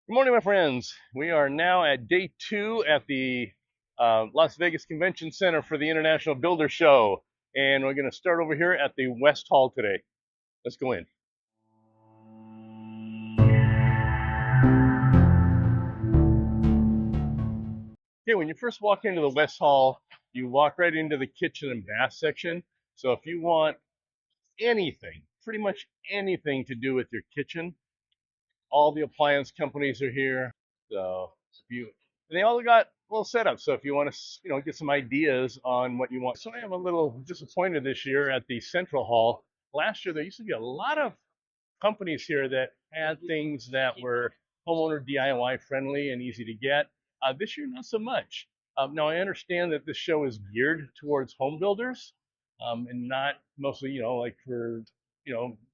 Good morning, my friends. We are now at day 2 at the Las Vegas Convention Center for the International Builder Show. And we're going to start over here at the West Hall today. Let's go in. Okay, when you first walk into the West Hall, you walk right into the kitchen and bath section. So if you want anything, pretty much anything to do with your kitchen, all the appliance companies are here. So if you, and they all got little setups. So if you want to, get some ideas on what you want. So I am a little disappointed this year at the Central Hall. Last year there used to be a lot of companies here that had things that were homeowner DIY friendly and easy to get. This year, not so much. Now, I understand that this show is geared towards home builders and not mostly, like for,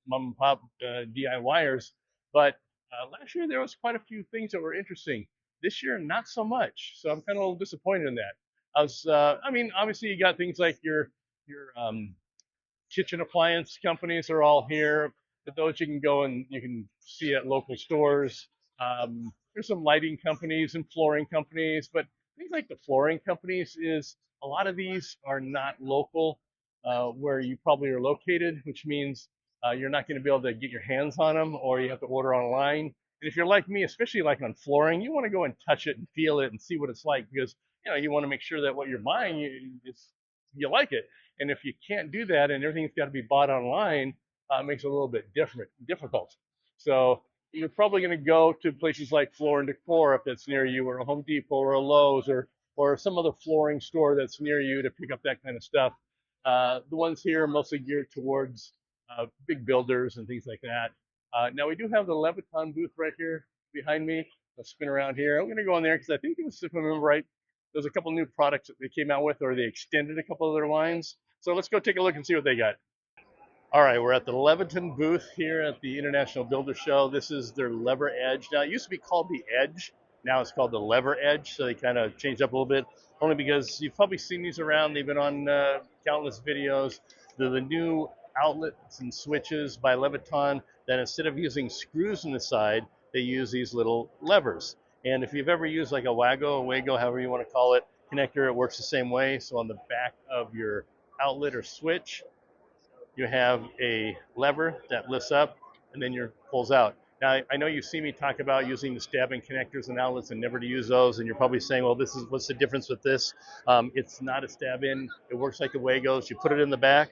mom and pop DIYers. But last year, there was quite a few things that were interesting. This year, not so much. So I'm kind of a little disappointed in that. Obviously, you got things like your kitchen appliance companies are all here. But those you can go and you can see at local stores. There's some lighting companies and flooring companies, but things like the flooring companies is a lot of these are not local where you probably are located, which means you're not going to be able to get your hands on them, or you have to order online. And if you're like me, especially like on flooring, you want to go and touch it and feel it and see what it's like because you want to make sure that what you're buying you like it. And if you can't do that and everything's got to be bought online, it makes it a little bit difficult. So you're probably going to go to places like Floor and Decor if that's near you, or a Home Depot, or a Lowe's, or some other flooring store that's near you to pick up that kind of stuff. The ones here are mostly geared towards big builders and things like that. Now we do have the Leviton booth right here behind me. Let's spin around here. I'm going to go in there because I think it was, if I remember right, there's a couple new products that they came out with, or they extended a couple of their lines. So let's go take a look and see what they got. All right, we're at the Leviton booth here at the International Builder Show. This is their Lever Edge. Now, it used to be called the Edge. Now it's called the Lever Edge, so they kind of changed up a little bit, only because you've probably seen these around. They've been on countless videos. They're the new outlets and switches by Leviton that instead of using screws in the side, they use these little levers. And if you've ever used like a Wago, however you want to call it, connector, it works the same way. So on the back of your outlet or switch, you have a lever that lifts up and then your pulls out. Now, I know you see me talk about using the stabbing connectors and outlets and never to use those, and you're probably saying, well, what's the difference with this? It's not a stab in. It works like the Wagos. You put it in the back,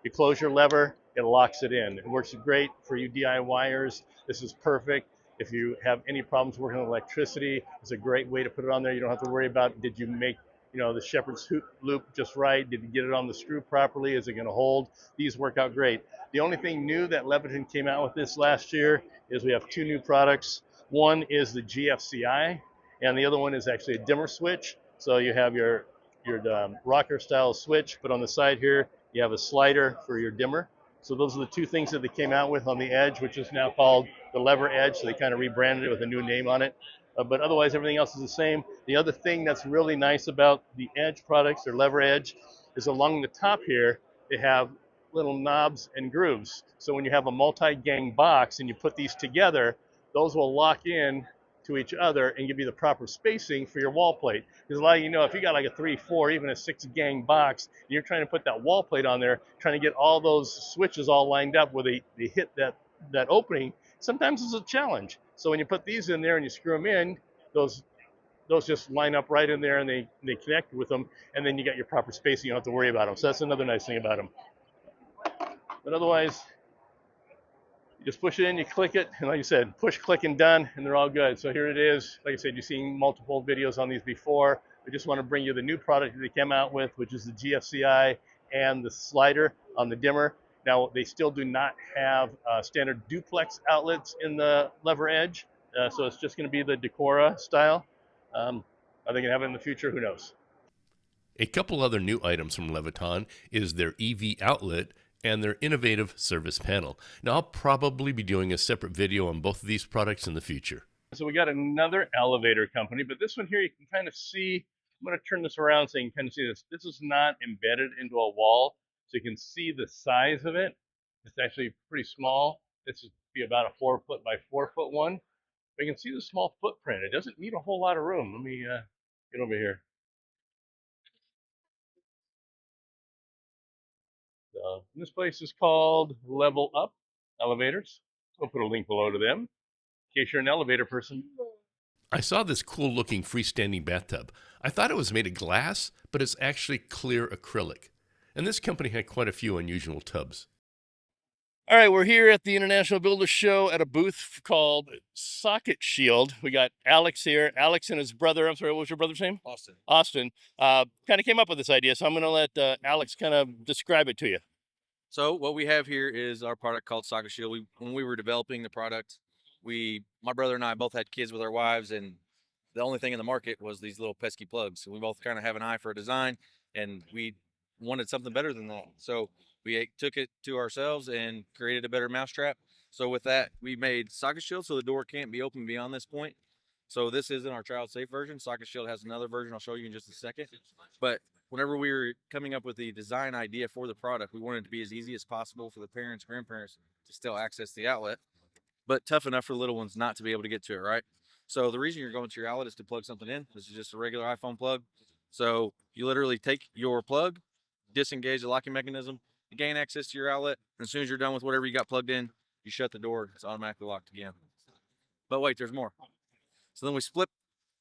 you close your lever, it locks it in. It works great for you DIYers. This is perfect. If you have any problems working with electricity, it's a great way to put it on there. You don't have to worry about, did you make the shepherd's loop just right? Did you get it on the screw properly? Is it going to hold? These work out great. The only thing new that Leviton came out with this last year is we have two new products. One is the GFCI, and the other one is actually a dimmer switch. So you have your rocker style switch, but on the side here, you have a slider for your dimmer. So those are the two things that they came out with on the Edge, which is now called the Lever Edge. So they kind of rebranded it with a new name on it. But otherwise, everything else is the same. The other thing that's really nice about the Edge products, or Lever Edge, is along the top here, they have little knobs and grooves. So when you have a multi-gang box and you put these together, those will lock in to each other and give you the proper spacing for your wall plate. Because a lot of if you got like a 3, 4, even a 6-gang box, and you're trying to put that wall plate on there, trying to get all those switches all lined up where they hit that opening, sometimes it's a challenge. So when you put these in there and you screw them in, those just line up right in there and they connect with them, and then you got your proper spacing. You don't have to worry about them. So that's another nice thing about them. But otherwise, you just push it in, you click it, and like you said, push, click, and done, and they're all good. So here it is. Like I said, you've seen multiple videos on these before. I just want to bring you the new product that they came out with, which is the GFCI and the slider on the dimmer. Now, they still do not have standard duplex outlets in the Lever Edge, so it's just going to be the Decora style. Are they going to have it in the future? Who knows? A couple other new items from Leviton is their EV outlet and their innovative service panel. Now, I'll probably be doing a separate video on both of these products in the future. So we got another elevator company, but this one here you can kind of see. I'm going to turn this around so you can kind of see this. This is not embedded into a wall, so you can see the size of it. It's actually pretty small. This would be about a 4 foot by 4 foot one. I can see the small footprint. It doesn't need a whole lot of room. Let me get over here. This place is called Level Up Elevators. I'll put a link below to them in case you're an elevator person. I saw this cool looking freestanding bathtub. I thought it was made of glass, but it's actually clear acrylic. And this company had quite a few unusual tubs. All right, we're here at the International Builder Show at a booth called Socket Shield. We got Alex here. Alex and his brother, I'm sorry, what was your brother's name? Austin. Austin. Kind of came up with this idea, so I'm going to let Alex kind of describe it to you. So what we have here is our product called Socket Shield. When we were developing the product, my brother and I both had kids with our wives, and the only thing in the market was these little pesky plugs. And we both kind of have an eye for a design, and we wanted something better than that. So we took it to ourselves and created a better mousetrap. So with that, we made Socket Shield so the door can't be opened beyond this point. So this isn't our child safe version. Socket Shield has another version I'll show you in just a second. But whenever we were coming up with the design idea for the product, we wanted it to be as easy as possible for the parents, grandparents to still access the outlet, but tough enough for the little ones not to be able to get to it, right? So the reason you're going to your outlet is to plug something in. This is just a regular iPhone plug. So you literally take your plug, disengage the locking mechanism, gain access to your outlet. And as soon as you're done with whatever you got plugged in, you shut the door. It's automatically locked again. But wait, there's more. So then we split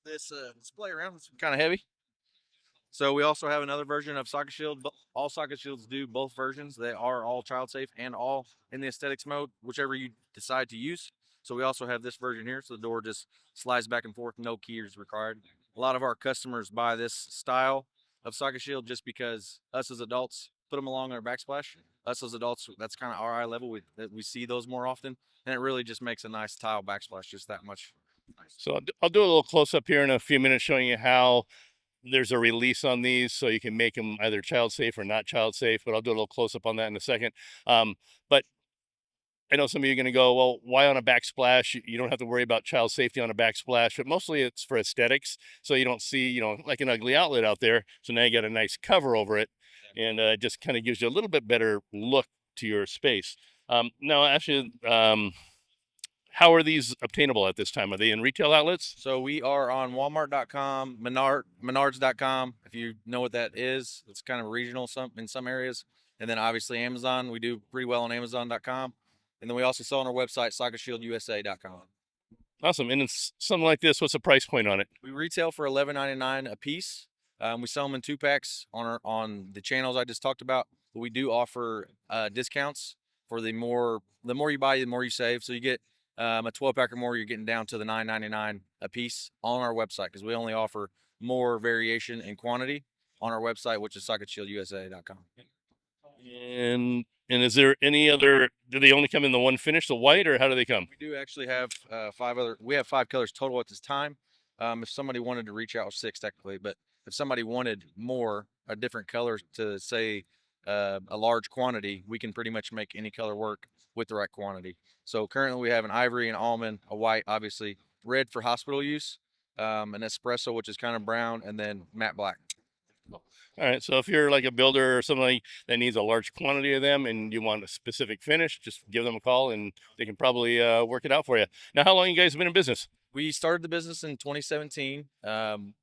this display around. It's kind of heavy. So we also have another version of Socket Shield. All Socket Shields do both versions. They are all child safe and all in the aesthetics mode, whichever you decide to use. So we also have this version here. So the door just slides back and forth. No key is required. A lot of our customers buy this style of Socket Shield just because us as adults put them along our backsplash. Us as adults, that's kind of our eye level. We see those more often. And it really just makes a nice tile backsplash just that much. So I'll do a little close up here in a few minutes showing you how there's a release on these so you can make them either child safe or not child safe, but I'll do a little close up on that in a second. But I know some of you are going to go, well, why on a backsplash? You don't have to worry about child safety on a backsplash, but mostly it's for aesthetics. So you don't see, like an ugly outlet out there. So now you got a nice cover over it, and it just kind of gives you a little bit better look to your space. Now, actually, how are these obtainable at this time? Are they in retail outlets? So we are on Walmart.com, Menards.com. If you know what that is, it's kind of regional in some areas. And then obviously Amazon. We do pretty well on Amazon.com. And then we also sell on our website, SocketShieldUSA.com. Awesome. And it's something like this. What's the price point on it? We retail for $11.99 a piece. We sell them in 2-packs on the channels I just talked about. But we do offer discounts for the more you buy, the more you save. So you get a 12-pack or more, you're getting down to the $9.99 a piece on our website because we only offer more variation in quantity on our website, which is SocketShieldUSA.com. And is there any other? Do they only come in the one finish, the white, or how do they come? We do actually have 5 colors total at this time. If somebody wanted to reach out, with 6 technically, but if somebody wanted a different color to say a large quantity, we can pretty much make any color work with the right quantity. So currently we have an ivory, an almond, a white, obviously red for hospital use, an espresso, which is kind of brown, and then matte black. All right. So if you're like a builder or something that needs a large quantity of them and you want a specific finish, just give them a call and they can probably work it out for you. Now, how long you guys been in business? We started the business in 2017.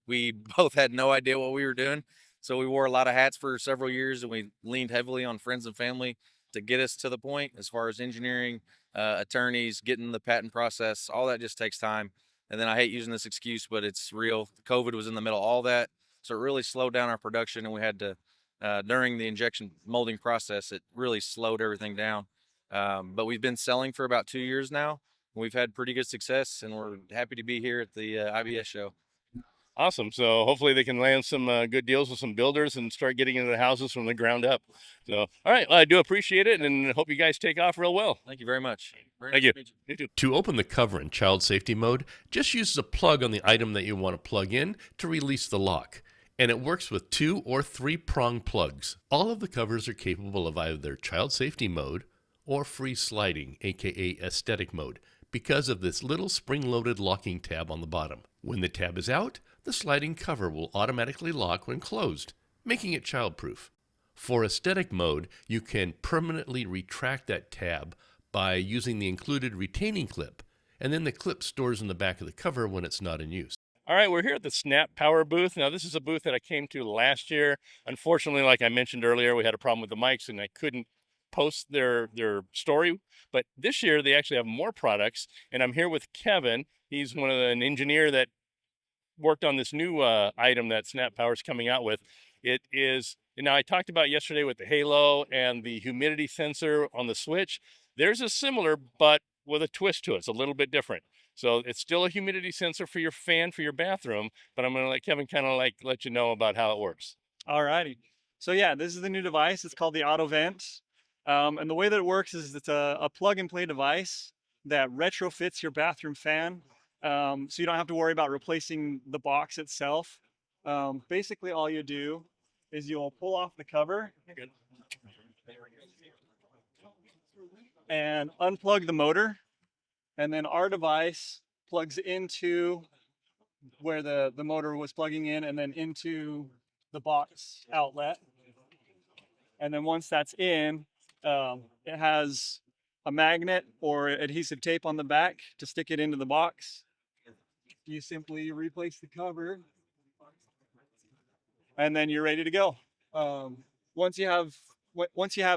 We both had no idea what we were doing. So we wore a lot of hats for several years, and we leaned heavily on friends and family to get us to the point as far as engineering, attorneys, getting the patent process. All that just takes time. And then I hate using this excuse, but it's real. COVID was in the middle of all that. So it really slowed down our production, and we had to, during the injection molding process, it really slowed everything down. But we've been selling for about 2 years now. We've had pretty good success, and we're happy to be here at the IBS show. Awesome. So hopefully they can land some good deals with some builders and start getting into the houses from the ground up. So, all right. Well, I do appreciate it and hope you guys take off real well. Thank you very much. Thank you. You too. To open the cover in child safety mode, just use the plug on the item that you want to plug in to release the lock. And it works with 2 or 3 prong plugs. All of the covers are capable of either child safety mode or free sliding, aka aesthetic mode, because of this little spring-loaded locking tab on the bottom. When the tab is out, the sliding cover will automatically lock when closed, making it childproof. For aesthetic mode, you can permanently retract that tab by using the included retaining clip, and then the clip stores in the back of the cover when it's not in use. All right, we're here at the Snap Power booth. Now, this is a booth that I came to last year. Unfortunately, like I mentioned earlier, we had a problem with the mics and I couldn't post their story. But this year, they actually have more products. And I'm here with Kevin. He's an engineer that worked on this new item that Snap Power is coming out with. It is, now I talked about yesterday with the Halo and the humidity sensor on the switch. There's a similar, but with a twist to it. It's a little bit different. So it's still a humidity sensor for your fan for your bathroom, but I'm gonna let Kevin kind of let you know about how it works. All righty. So yeah, this is the new device. It's called the Auto Vent. And the way that it works is it's a plug and play device that retrofits your bathroom fan. So you don't have to worry about replacing the box itself. Basically all you do is you'll pull off the cover and unplug the motor. And then our device plugs into where the motor was plugging in and then into the box outlet. And then once that's in, it has a magnet or adhesive tape on the back to stick it into the box. You simply replace the cover and then you're ready to go. Once you have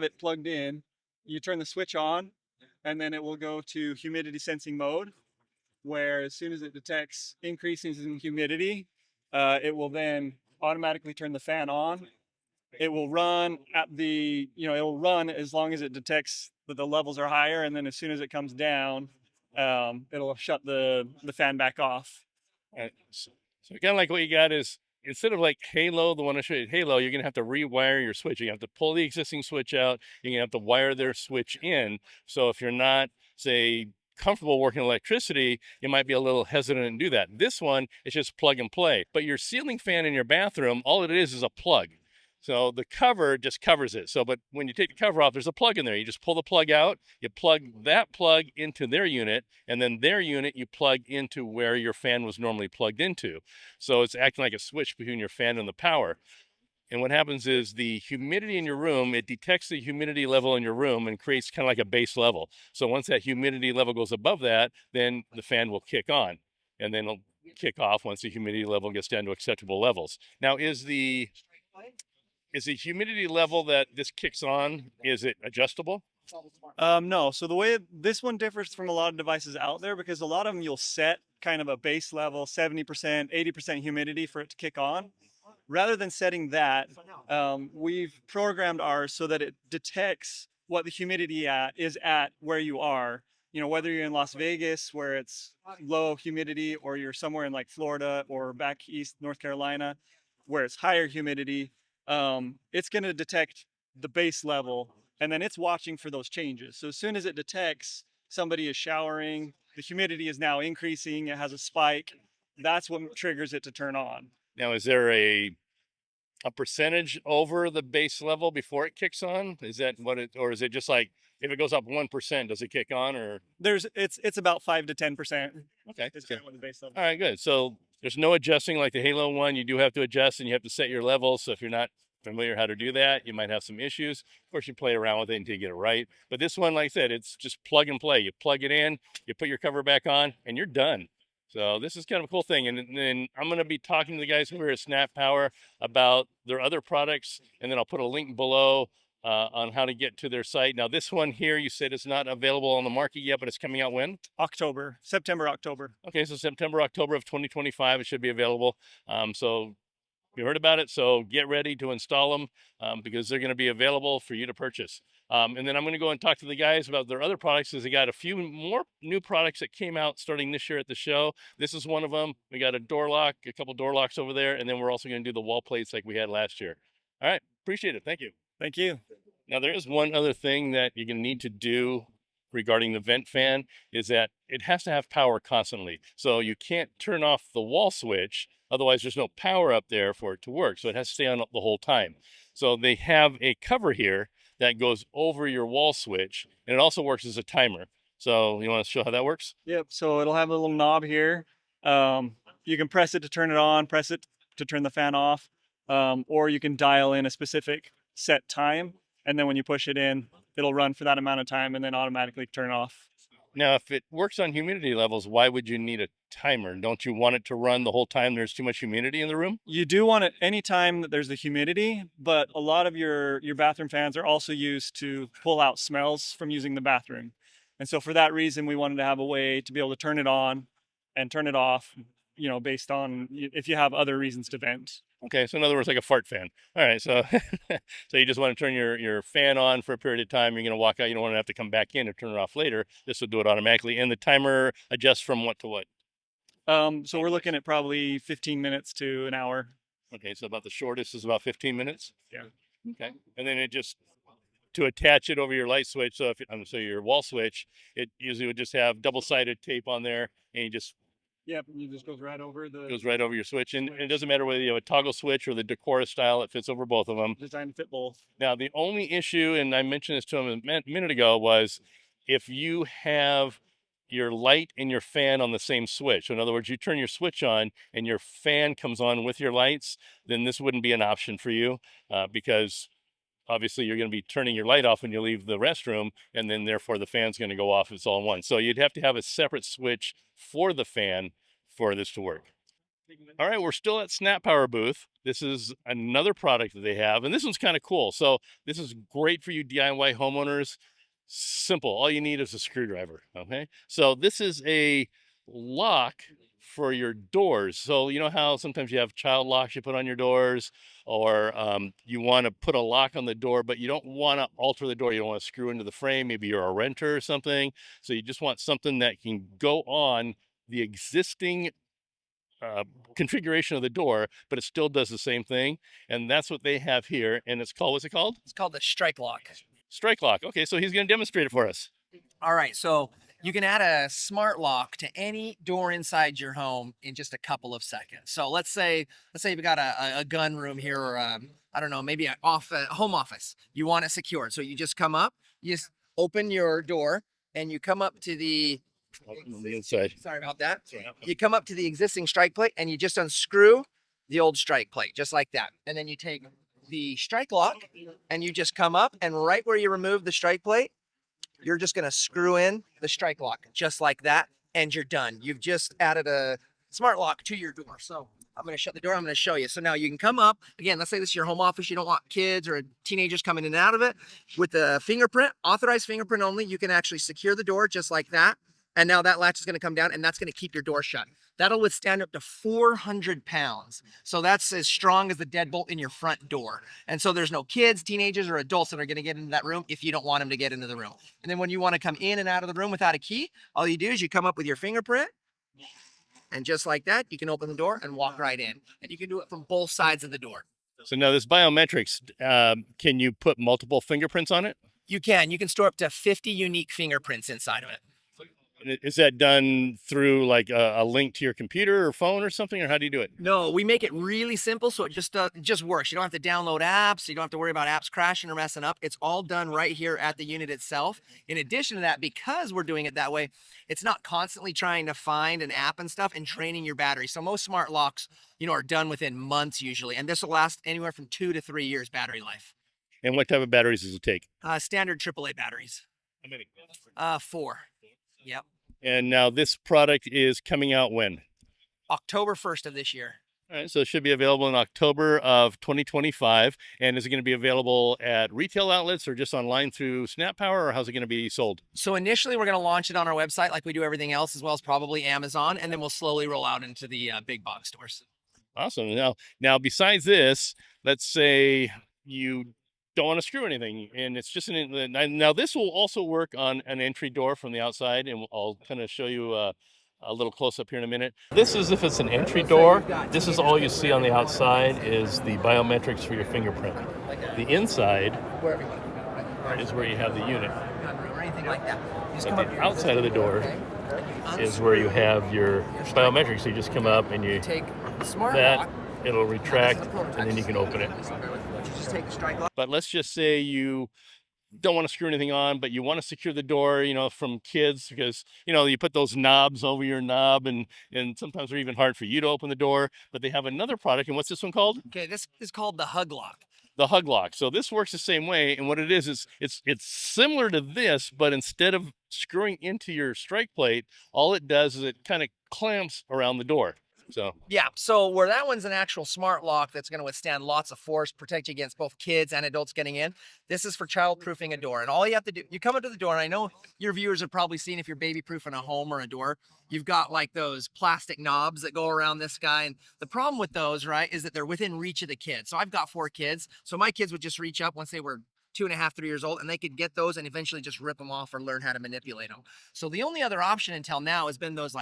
it plugged in, you turn the switch on and then it will go to humidity sensing mode, where as soon as it detects increases in humidity, it will then automatically turn the fan on. It will run it'll run as long as it detects that the levels are higher, and then as soon as it comes down, it'll shut the fan back off. So kind of like what you got is, instead of like Halo, the one I showed you, Halo, you're gonna have to rewire your switch. You have to pull the existing switch out. You're gonna have to wire their switch in. So if you're not, say, comfortable working electricity, you might be a little hesitant to do that. This one is just plug and play. But your ceiling fan in your bathroom, all it is a plug. So the cover just covers it. So, but when you take the cover off, there's a plug in there. You just pull the plug out, you plug that plug into their unit, and then their unit you plug into where your fan was normally plugged into. So it's acting like a switch between your fan and the power. And what happens is the humidity in your room, it detects the humidity level in your room and creates kind of like a base level. So once that humidity level goes above that, then the fan will kick on, and then it'll kick off once the humidity level gets down to acceptable levels. Now, is the humidity level that this kicks on, is it adjustable? No. So the way this one differs from a lot of devices out there, because a lot of them you'll set kind of a base level, 70%, 80% humidity for it to kick on. Rather than setting that, we've programmed ours so that it detects what the humidity is at where you are. You know, whether you're in Las Vegas where it's low humidity, or you're somewhere in like Florida or back east North Carolina where it's higher humidity, it's going to detect the base level, and then it's watching for those changes. So as soon as it detects somebody is showering, the humidity is now increasing, it has a spike, that's what triggers it to turn on. Now, is there a percentage over the base level before it kicks on? Is that what it, or is it just like if it goes up 1%, does it kick on? Or It's about 5 to 10%. Okay, It's kind of what the base level. all right, good. So there's no adjusting like the Halo one. You do have to adjust and you have to set your levels. So if you're not familiar how to do that, you might have some issues. Of course, you play around with it until you get it right. But this one, like I said, it's just plug and play. You plug it in, you put your cover back on, and you're done. So this is kind of a cool thing. And then I'm going to be talking to the guys who are at Snap Power about their other products. And then I'll put a link below on how to get to their site. Now, this one here, you said it's not available on the market yet, but it's coming out when? September, October. Okay, so September, October of 2025, it should be available. So you heard about it, so get ready to install them because they're going to be available for you to purchase. And then I'm going to go and talk to the guys about their other products, because they got a few more new products that came out starting this year at the show. This is one of them. We got a door lock, a couple door locks over there, and then we're also going to do the wall plates like we had last year. All right, appreciate it. Thank you. Thank you. Now, there is one other thing that you're going to need to do regarding the vent fan, is that it has to have power constantly. So you can't turn off the wall switch, otherwise there's no power up there for it to work. So it has to stay on the whole time. So they have a cover here that goes over your wall switch, and it also works as a timer. So you want to show how that works? Yep. So it'll have a little knob here. You can press it to turn it on, press it to turn the fan off, or you can dial in a specific set time, and then when you push it in, it'll run for that amount of time and then automatically turn off. Now, if it works on humidity levels, why would you need a timer? Don't you want it to run the whole time there's too much humidity in the room? You do want it anytime that there's the humidity, but a lot of your bathroom fans are also used to pull out smells from using the bathroom. And so for that reason, we wanted to have a way to be able to turn it on and turn it off, based on if you have other reasons to vent. Okay, so in other words, like a fart fan. All right, so so you just want to turn your fan on for a period of time. You're going to walk out. You don't want to have to come back in or turn it off later. This will do it automatically, and the timer adjusts from what to what. So we're looking at probably 15 minutes to an hour. Okay, so about the shortest is about 15 minutes. Yeah. Okay, and then it just to attach it over your light switch. So if so your wall switch, it usually would just have double-sided tape on there, and you just Yep, it just goes right over the goes right over your switch, and it doesn't matter whether you have a toggle switch or the Decora style; it fits over both of them. designed to fit both. Now, the only issue, and I mentioned this to him a minute ago, was if you have your light and your fan on the same switch. So in other words, you turn your switch on and your fan comes on with your lights, then this wouldn't be an option for you because obviously you're going to be turning your light off when you leave the restroom, and then therefore the fan's going to go off if it's all in one. So you'd have to have a separate switch for the fan for this to work. All right, we're still at Snap Power booth. This is another product that they have, and this one's kind of cool. So this is great for you DIY homeowners. Simple. All you need is a screwdriver. Okay. So this is a lock for your doors. So you know how sometimes you have child locks you put on your doors, or you want to put a lock on the door, but you don't want to alter the door. You don't want to screw into the frame. Maybe you're a renter or something. So you just want something that can go on the existing configuration of the door, but it still does the same thing. And that's what they have here. And it's called, what's it called? It's called the strike lock. Strike lock. Okay, so he's going to demonstrate it for us. All right, so you can add a smart lock to any door inside your home in just a couple of seconds. So let's say you've got a gun room here, or I don't know, maybe a home office. You want it secured, so you just come up, you just open your door, and you come up to the On the inside. Sorry about that. You come up to the existing strike plate, and you just unscrew the old strike plate, just like that. And then you take the strike lock, and you just come up, and right where you remove the strike plate, you're just going to screw in the strike lock, just like that, and you're done. You've just added a smart lock to your door. So I'm going to shut the door. I'm going to show you. So now you can come up. Again, let's say this is your home office. You don't want kids or teenagers coming in and out of it. With the fingerprint, authorized fingerprint only, you can actually secure the door just like that. And now that latch is going to come down, and that's going to keep your door shut. That'll withstand up to 400 pounds. So that's as strong as the deadbolt in your front door. And so there's no kids, teenagers, or adults that are going to get into that room if you don't want them to get into the room. And then when you want to come in and out of the room without a key, all you do is you come up with your fingerprint, and just like that, you can open the door and walk right in. And you can do it from both sides of the door. So now this biometrics, can you put multiple fingerprints on it? You can. You can store up to 50 unique fingerprints inside of it. Is that done through like a link to your computer or phone or something, or how do you do it? No, we make it really simple, so it just works. You don't have to download apps. You don't have to worry about apps crashing or messing up. It's all done right here at the unit itself. In addition to that, because we're doing it that way, it's not constantly trying to find an app and stuff and training your battery. So most smart locks, are done within months usually, and this will last anywhere from 2 to 3 years battery life. And what type of batteries does it take? Standard AAA batteries. How many? 4. Yep. And now this product is coming out when? October 1st of this year. All right, so it should be available in October of 2025. And is it going to be available at retail outlets or just online through Snap Power, or how's it going to be sold? So initially, we're going to launch it on our website like we do everything else, as well as probably Amazon, and then we'll slowly roll out into the big box stores. Awesome. Now, besides this, let's say you don't want to screw anything, and it's just now this will also work on an entry door from the outside, and I'll kind of show you a little close up here in a minute. This is if it's an entry door. This is all you see on the outside is the biometrics for your fingerprint. The inside is where you have the unit. Or anything like that. But the outside of the door is where you have your biometrics. So you just come up and you take the smart that. lock. It'll retract, and then you can open it. Just take the strike lock. But let's just say you don't want to screw anything on, but you want to secure the door, from kids, because, you put those knobs over your knob, and sometimes they're even hard for you to open the door. But they have another product, and what's this one called? Okay, this is called the Hug Lock. the hug lock. So this works the same way. And what it is it's similar to this, but instead of screwing into your strike plate, all it does is it kind of clamps around the door. So Yeah, so where that one's an actual smart lock that's going to withstand lots of force, protect you against both kids and adults getting in. This is for child-proofing a door. And all you have to do, you come up to the door, and I know your viewers have probably seen if you're baby-proofing a home or a door, you've got like those plastic knobs that go around this guy. And the problem with those, right, is that they're within reach of the kids. So I've got 4 kids. So my kids would just reach up once they were 2.5, 3 years old, and they could get those and eventually just rip them off or learn how to manipulate them. So the only other option until now has been those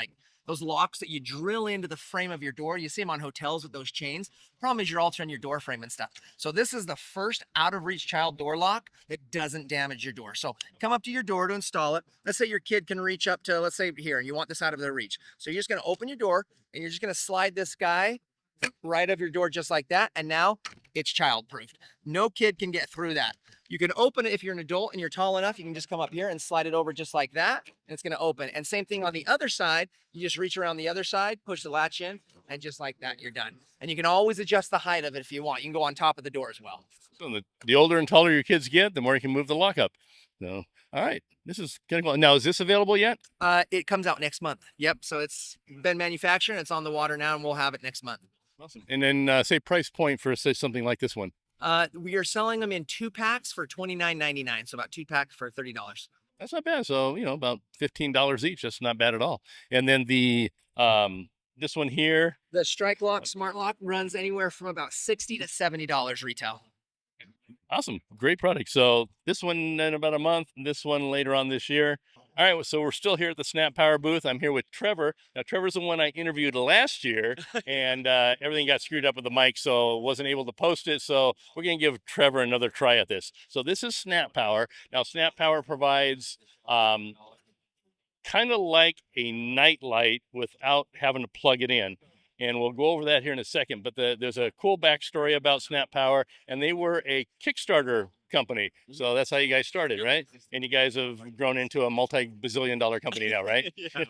locks that you drill into the frame of your door. You see them on hotels with those chains. Problem is you're altering your door frame and stuff. So this is the first out of reach child door lock that doesn't damage your door. So come up to your door to install it. Let's say your kid can reach up to, let's say here, and you want this out of their reach. So you're just gonna open your door and you're just gonna slide this guy right of your door just like that. And now it's child proofed. No kid can get through that. You can open it if you're an adult and you're tall enough. You can just come up here and slide it over just like that, and it's going to open. And same thing on the other side. You just reach around the other side, push the latch in, and just like that, you're done. And you can always adjust the height of it if you want. You can go on top of the door as well. So the older and taller your kids get, the more you can move the lock up. So, all right, this is kind of cool. Now, is this available yet? It comes out next month. Yep. So it's been manufactured. It's on the water now, and we'll have it next month. Awesome. And then say price point for say something like this one. We are selling them in 2 packs for $29.99. So about 2 packs for $30. That's not bad. So, about $15 each. That's not bad at all. And then the this one here. The Strike Lock Smart Lock runs anywhere from about $60 to $70 retail. Awesome. Great product. So this one in about a month, and this one later on this year. All right, so we're still here at the Snap Power booth. I'm here with Trevor. Now, Trevor's the one I interviewed last year, and everything got screwed up with the mic, so wasn't able to post it. So we're going to give Trevor another try at this. So this is Snap Power. Now, Snap Power provides kind of like a night light without having to plug it in. And we'll go over that here in a second. But there's a cool backstory about Snap Power, and they were a Kickstarter company. So that's how you guys started, right? And you guys have grown into a multi-bazillion-dollar company now, right? Yeah.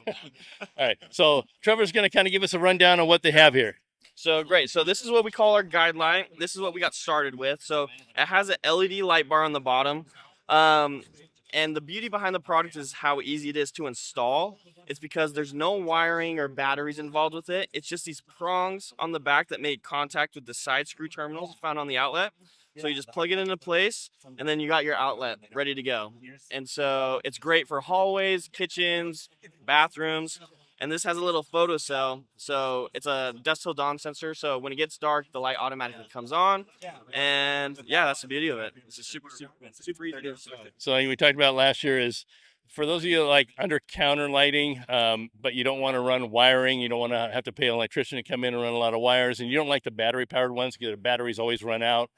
All right. So Trevor's going to kind of give us a rundown on what they have here. So great. So this is what we call our guideline. This is what we got started with. So it has an LED light bar on the bottom. And the beauty behind the product is how easy it is to install. It's because there's no wiring or batteries involved with it. It's just these prongs on the back that make contact with the side screw terminals found on the outlet. So you just plug it into place, and then you got your outlet ready to go. And so it's great for hallways, kitchens, bathrooms. And this has a little photo cell. So it's a dusk till dawn sensor. So when it gets dark, the light automatically comes on. And yeah, that's the beauty of it. It's just super easy to do. So we talked about last year is for those of you like under counter lighting, but you don't want to run wiring, you don't want to have to pay an electrician to come in and run a lot of wires, and you don't like the battery powered ones because the batteries always run out,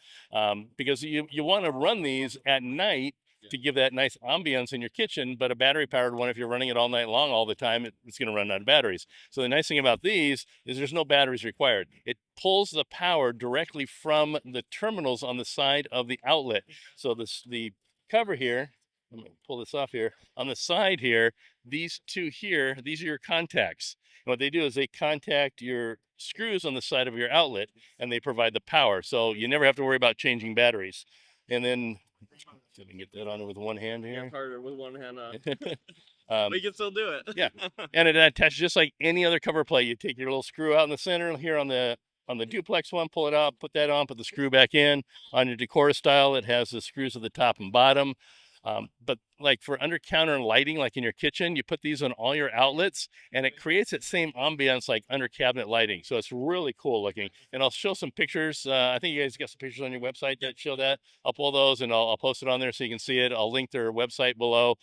because you want to run these at night to give that nice ambience in your kitchen. But a battery powered one, if you're running it all night long all the time, it's going to run out of batteries. So the nice thing about these is there's no batteries required. It pulls the power directly from the terminals on the side of the outlet. So the cover here, I'm going to pull this off here. On the side here, these two here, these are your contacts. And what they do is they contact your screws on the side of your outlet, and they provide the power. So you never have to worry about changing batteries. And then, see if I can get that on with one hand here. It's harder with one hand. Um, But you can still do it. Yeah. And it attaches just like any other cover plate. You take your little screw out in the center here on the duplex one, pull it out, put that on, put the screw back in. On your Decora style, it has the screws at the top and bottom. But like for under counter lighting, like in your kitchen, you put these on all your outlets, and it creates that same ambiance like under cabinet lighting. So it's really cool looking. And I'll show some pictures. I think you guys got some pictures on your website that show that. I'll pull those and I'll post it on there so you can see it. I'll link their website below.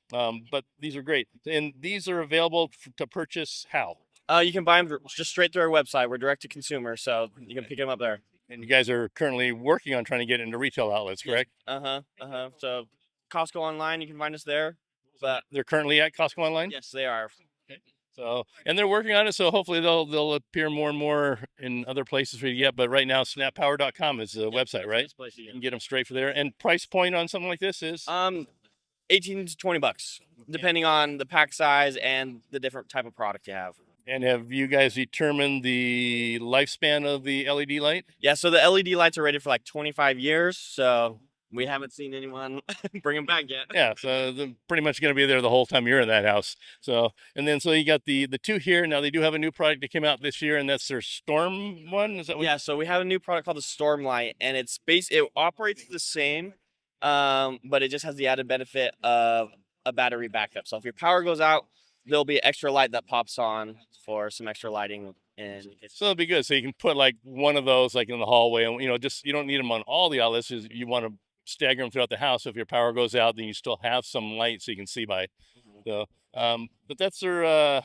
But these are great, and these are available to purchase how? You can buy them just straight through our website. We're direct to consumer, so you can pick them up there. And you guys are currently working on trying to get into retail outlets, correct? So Costco online, you can find us there. But They're currently at Costco online? yes, they are. So, and they're working on it, so hopefully they'll appear more and more in other places for you to get. But right now, snappower.com is the website, right? Best place You you can get them straight for there. And price point on something like this is? can. 18 to $20, depending on the pack size and the different type of product you have. And have you guys determined the lifespan of the LED light? Yeah, so the LED lights are rated for like 25 years, so we haven't seen anyone bring them back yet. Yeah, so they're pretty much going to be there the whole time you're in that house. So, and then so you got the two here. Now they do have a new product that came out this year, and that's their Storm one. Is that what? Yeah, so we have a new product called the Stormlight, and it operates the same, but it just has the added benefit of a battery backup. So if your power goes out, there'll be extra light that pops on for some extra lighting. And So it'll be good. So you can put like one of those like in the hallway, and just you don't need them on all the outlets. You want to stagger them throughout the house. So if your power goes out, then you still have some light so you can see by. So, but that's their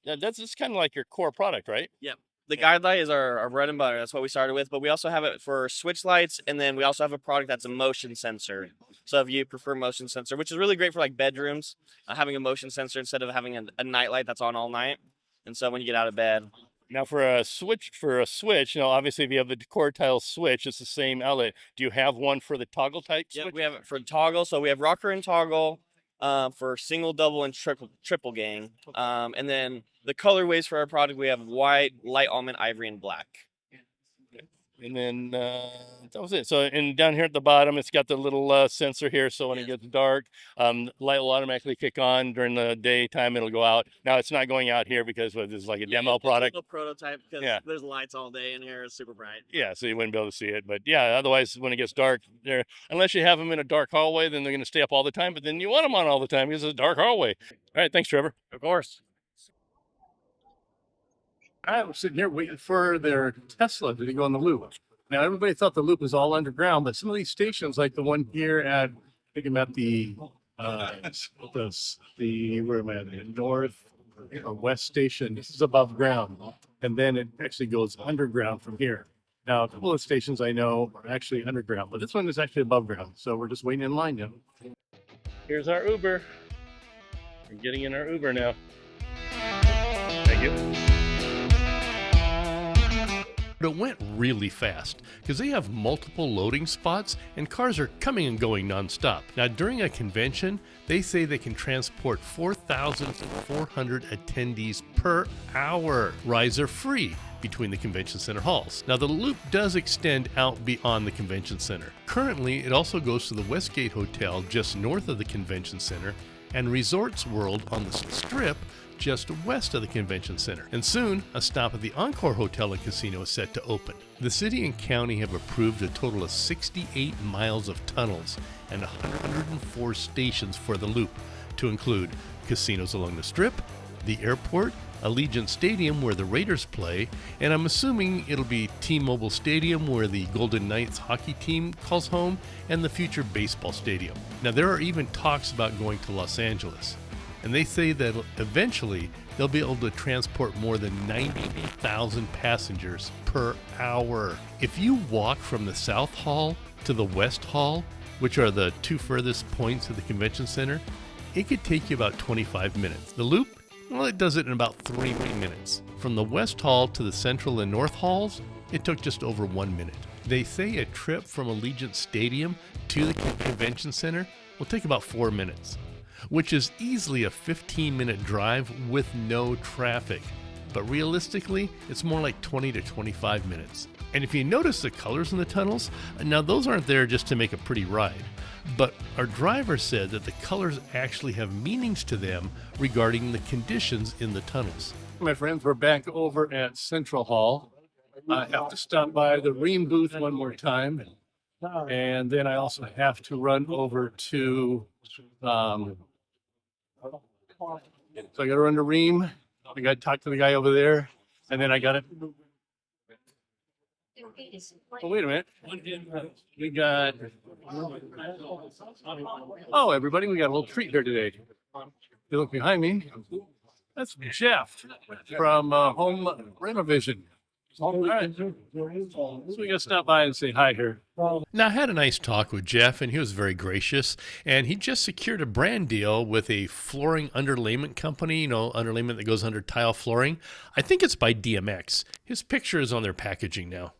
that's just kind of like your core product, right? Yep. The guide light is our bread and butter. That's what we started with, but we also have it for switch lights, and then we also have a product that's a motion sensor. So if you prefer motion sensor, which is really great for like bedrooms, having a motion sensor instead of having a night light that's on all night. And so when you get out of bed. Now for a switch, obviously if you have the core tile switch, it's the same outlet. Do you have one for the toggle type Yeah, switch? we have it for toggle. So we have rocker and toggle for single, double, and triple gang. And then the colorways for our product, we have white, light almond, ivory, and black. And then that was it. So, and down here at the bottom, it's got the little sensor here. So when it gets dark, light will automatically kick on. During the daytime, it'll go out. Now it's not going out here because this is like a demo product. It's a prototype because there's lights all day in here. It's super bright. Yeah, so you wouldn't be able to see it. But yeah, otherwise, when it gets dark, unless you have them in a dark hallway, then they're going to stay up all the time. But then you want them on all the time because it's a dark hallway. All right, thanks, Trevor. Of course. I was sitting here waiting for their Tesla to go on the loop. Now, everybody thought the loop was all underground, but some of these stations, like the one here at, I think I'm at the where am I at? The north or west station. This is above ground, and then it actually goes underground from here. Now, a couple of stations I know are actually underground, but this one is actually above ground. So we're just waiting in line now. Here's our Uber. We're getting in our Uber now. Thank you. But it went really fast because they have multiple loading spots and cars are coming and going nonstop. Now, during a convention, they say they can transport 4,400 attendees per hour. Rides are free between the convention center halls. Now, the loop does extend out beyond the convention center. Currently, it also goes to the Westgate Hotel just north of the convention center and Resorts World on the Strip just west of the convention center. And soon, a stop at the Encore Hotel and Casino is set to open. The city and county have approved a total of 68 miles of tunnels and 104 stations for the loop, to include casinos along the Strip, the airport, Allegiant Stadium where the Raiders play, and I'm assuming it'll be T-Mobile Stadium where the Golden Knights hockey team calls home, and the future baseball stadium. Now, there are even talks about going to Los Angeles. And they say that eventually they'll be able to transport more than 90,000 passengers per hour. If you walk from the South Hall to the West Hall, which are the two furthest points of the convention center, it could take you about 25 minutes. The loop, well, it does it in about 3 minutes. From the West Hall to the Central and North Halls, it took just over 1 minute. They say a trip from Allegiant Stadium to the convention center will take about 4 minutes, which is easily a 15-minute drive with no traffic. But realistically, it's more like 20 to 25 minutes. And if you notice the colors in the tunnels, now those aren't there just to make a pretty ride. But our driver said that the colors actually have meanings to them regarding the conditions in the tunnels. My friends, we're back over at Central Hall. I have to stop by the Ream booth one more time. And then I also have to run over to, so I got to run to Ream. I got to talk to the guy over there. And then I got it. Oh, wait a minute. We got, oh, everybody, we got a little treat here today. You look behind me. That's Jeff from Home Renovision. All right. So we got to stop by and say hi here. Now, I had a nice talk with Jeff, and he was very gracious, and he just secured a brand deal with a flooring underlayment company, underlayment that goes under tile flooring. I think it's by DMX. His picture is on their packaging now.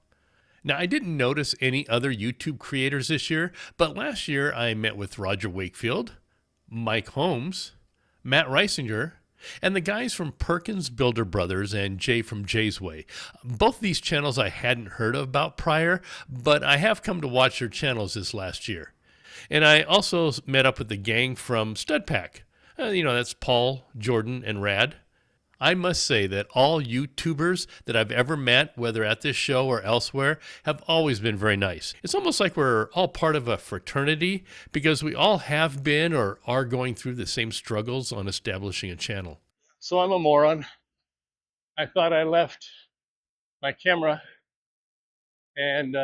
Now, I didn't notice any other YouTube creators this year, but last year I met with Roger Wakefield, Mike Holmes, Matt Reisinger, And the guys from Perkins Builder Brothers and Jay from Jay's Way. Both these channels I hadn't heard about prior, but I have come to watch their channels this last year. And I also met up with the gang from Stud Pack. That's Paul, Jordan, and Rad. I must say that all YouTubers that I've ever met, whether at this show or elsewhere, have always been very nice. It's almost like we're all part of a fraternity because we all have been or are going through the same struggles on establishing a channel. So I'm a moron. I thought I left my camera and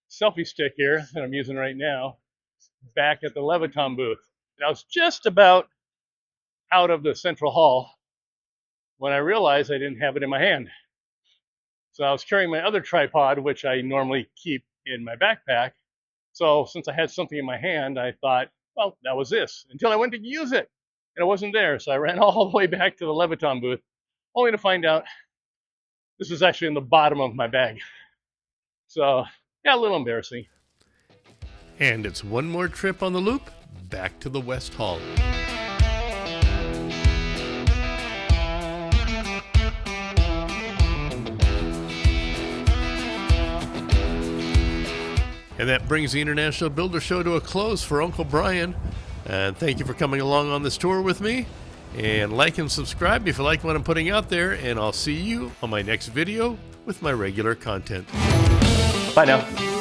selfie stick here that I'm using right now back at the Leviton booth. And I was just about out of the central hall when I realized I didn't have it in my hand. So I was carrying my other tripod, which I normally keep in my backpack. So since I had something in my hand, I thought, well, that was this, until I went to use it and it wasn't there. So I ran all the way back to the Leviton booth, only to find out this was actually in the bottom of my bag. So yeah, a little embarrassing. And it's one more trip on the loop back to the West Hall. And that brings the International Builder Show to a close for Uncle Brian. And thank you for coming along on this tour with me. And like and subscribe if you like what I'm putting out there. And I'll see you on my next video with my regular content. Bye now.